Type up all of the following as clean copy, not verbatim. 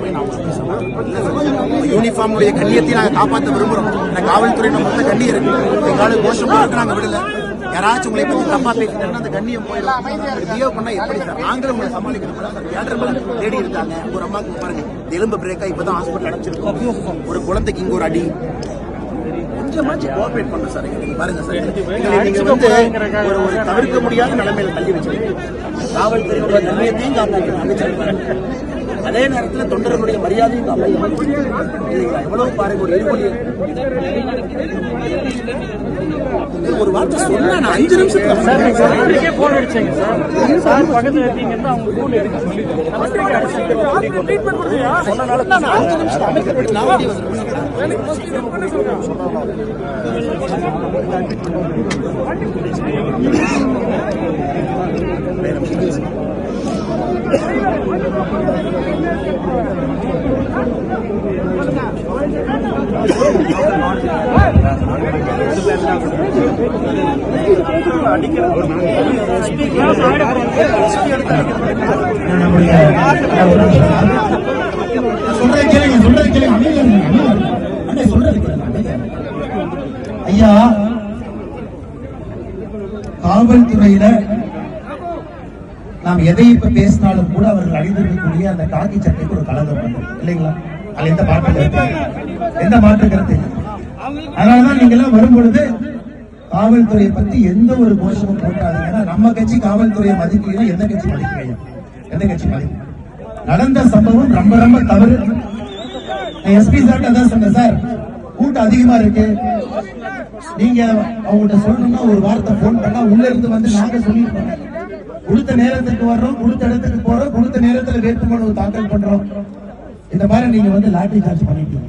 போய் நான் யூனிஃபார்முடைய கண்ணியத்தை நாங்கள் காப்பாற்ற விரும்புகிறோம். இந்த காவல்துறை நம்ம கண்ணியம் இருக்கு, எங்களால் கோஷமாக இருக்கு, நாங்கள் விடல. யாராச்சும் உங்களை பற்றி தப்பா பேசிட்டாங்கன்னா அந்த கண்ணியம் போயிடலாம். பிஹேவ் பண்ணா எப்படி சார் நாங்களும் உங்களை சமாளிக்கணும். தேடி இருக்காங்க ஒரு அம்மாவுக்கு பாருங்க, எலும்பு பிரேக்கா இப்பதான் ஹாஸ்பிட்டல் அடைச்சிருக்கோம். ஒரு குழந்தைக்கு இங்க ஒரு அடி. கொஞ்சமாச்சு கோஆபரேட் பண்ண சார். பாருங்க சார், நீங்க வந்து ஒரு தவிர்க்க முடியாத நிலைமையில தள்ளி வச்சிருக்கீங்க. காவல்துறையோட கண்ணியத்தையும் காப்பாற்ற, அதே நேரத்தில் தொண்டர்களுடைய மரியாதையும் காப்பாற்ற. எவ்வளவு பாருங்க, ஒரு எரிபொலி ஒரு வார்த்தை சொன்னா 5 நிமிஷத்துல போன் அடிச்சேங்க சார். பக்கத்துல இருக்கீங்கன்னா அவங்க போன் எடுக்க சொன்னனால 5 நிமிஷம் அமைக்கப்பட்டு நான் ஓடி ஐயா, காவல்துறையில நாம் எதை இப்ப பேசினாலும் கூட அவர்கள் அணிந்திருக்கக்கூடிய அந்த காக்கி சட்டைக்கு ஒரு கலந்தம் இல்லைங்களா? அது எந்த மாற்று கருத்து? அதனாலதான் நீங்க எல்லாம் வரும்பொழுது காவல்துறையை பத்தி எந்த ஒரு கோஷமும் போட்டாதீங்கன்னா, நம்ம கட்சி காவல்துறையை மதிக்கலைன்னா எந்த கட்சி மதிக்கிறீங்க? எந்த கட்சி மதிக்க? நடந்த சம்பவம் ரொம்ப ரொம்ப தவறு. எஸ்பி சார் அதான் சொன்னேன் சார், கூட்டம் அதிகமா இருக்கு, நீங்க அவங்ககிட்ட சொல்லணும்னா ஒரு வார்த்தை போன் பண்ணா உள்ள இருந்து வந்து நாங்க சொல்லிருப்போம். கொடுத்த நேரத்துக்கு வர்றோம், கொடுத்த இடத்துக்கு போறோம், கொடுத்த நேரத்துல வேட்புமனு தாக்கல் பண்றோம். இந்த மாதிரி நீங்க வந்து லாட்டரி சார்ஜ் பண்ணிட்டீங்க.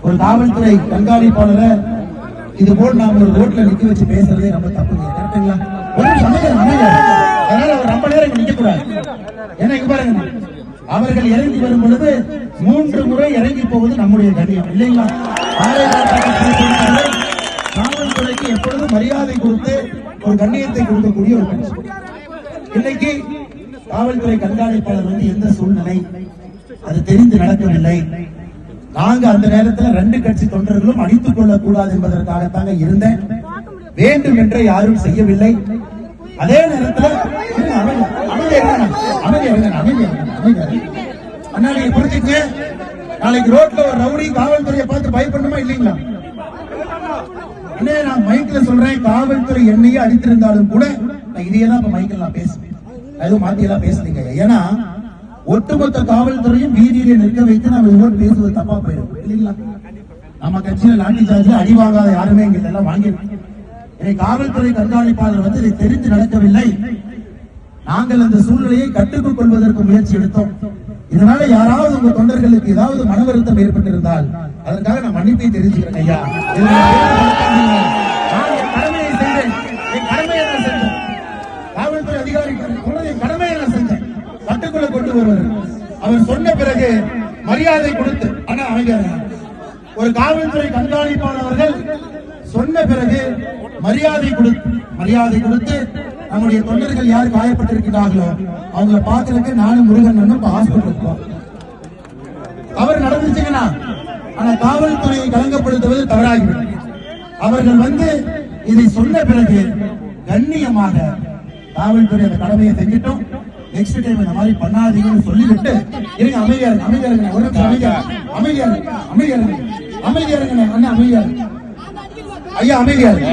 ஒரு காவல்துறை கண்காணிப்பாளரை இது போல் நாம ஒரு ரோட்ல நிக்க வச்சு பேசுறதே ரொம்ப தப்புங்க. கரெக்டுங்களா? ஒரு சமயம் அமைதியா, அதனால அவர் ரொம்ப நேரம் நிக்க கூடாது. ஏன்னா இங்க பாருங்க, அவர்கள் இறங்கி வரும் பொழுது 3 முறை இறங்கி போவது நம்முடைய கண்ணியம் இல்லைங்களா? காவல்துறைக்கு எப்பொழுதும் மரியாதை கொடுத்து ஒரு கண்ணியத்தை கொடுக்கக்கூடிய ஒரு கட்சி. இன்னைக்கு காவல்துறை கண்காணிப்பாளர் வந்து எந்த சூழ்நிலை அது தெரிந்து நடக்கவில்லை. நாங்க அந்த நேரத்தில் 2 கட்சி தொண்டர்களும் அடித்துக் கொள்ளக் கூடாது என்பதற்காகத்தாங்க இருந்தேன். வேண்டும் என்று யாரும் செய்யவில்லை. அதே நேரத்தில் புரிஞ்சுங்க, நாளைக்கு ரோட்ல ஒரு ரவுடி காவல்துறையை பார்த்து பயப்படணுமா இல்லைங்களா? நான் மைக்ல சொல்றேன், காவல்துறை என்னையே அடித்திருந்தாலும் கூட நான் இதையெல்லாம் இப்ப மைக்கில் நான் பேசுவேன். எதுவும் மாத்தி எல்லாம் பேசுறீங்க. ஏன்னா ஒட்டுமொத்த காவல்துறையும் வீதியிலே நிற்க வைத்து நம்ம இவ்வளவு பேசுவது தப்பா போயிடும் இல்லைங்களா? நம்ம கட்சியில லாட்டி சார்ஜ் அடி வாங்காத யாருமே இங்க எல்லாம் வாங்கியிருக்கோம். காவல்துறை கண்காணிப்பாளர் வந்து இதை தெரிந்து நடக்கவில்லை. நாங்கள் அந்த சூழ்நிலையை கட்டுக்குள் கொள்வதற்கு முயற்சி எடுத்தோம். இதனால யாராவது உங்க தொண்டர்களுக்கு ஏதாவது மன வருத்தம் ஏற்பட்டிருந்தால் அதற்காக நான் மன்னிப்பை தெரிவிச்சுக்கிறேன் ஐயா. கடமையை செஞ்சேன், என் கடமையை நான் செஞ்சேன். காவல்துறை அதிகாரிகள் என் கடமையை நான் செஞ்சேன். கட்டுக்குள்ள கொண்டு வருவது அவர் சொன்ன பிறகு மரியாதை கொடுத்து, ஆனா அமைதியாக ஒரு காவல்துறை கண்காணிப்பாளர்கள் சொன்ன பிறகு மரியாதை கொடுத்து நம்முடைய தொண்டர்கள் யார் காயப்பட்டிருக்கிறார்களோ அவங்களை பார்க்கறதுக்கு நானும் முருகன் ஹாஸ்பிட்டல் அவர் நடந்துச்சுங்கன்னா, ஆனா காவல்துறையை கலங்கப்படுத்துவது தவறாகிவிடும். அவர்கள் வந்து இதை சொன்ன பிறகு கண்ணியமாக காவல்துறை அந்த கடமையை செஞ்சிட்டோம், நெக்ஸ்ட் டைம் இந்த மாதிரி பண்ணாதீங்கன்னு சொல்லிவிட்டு இருங்க. அமைதியா இருங்க, ஒரு அமைதியா இருங்க ஐயா, அமைதியா இருங்க.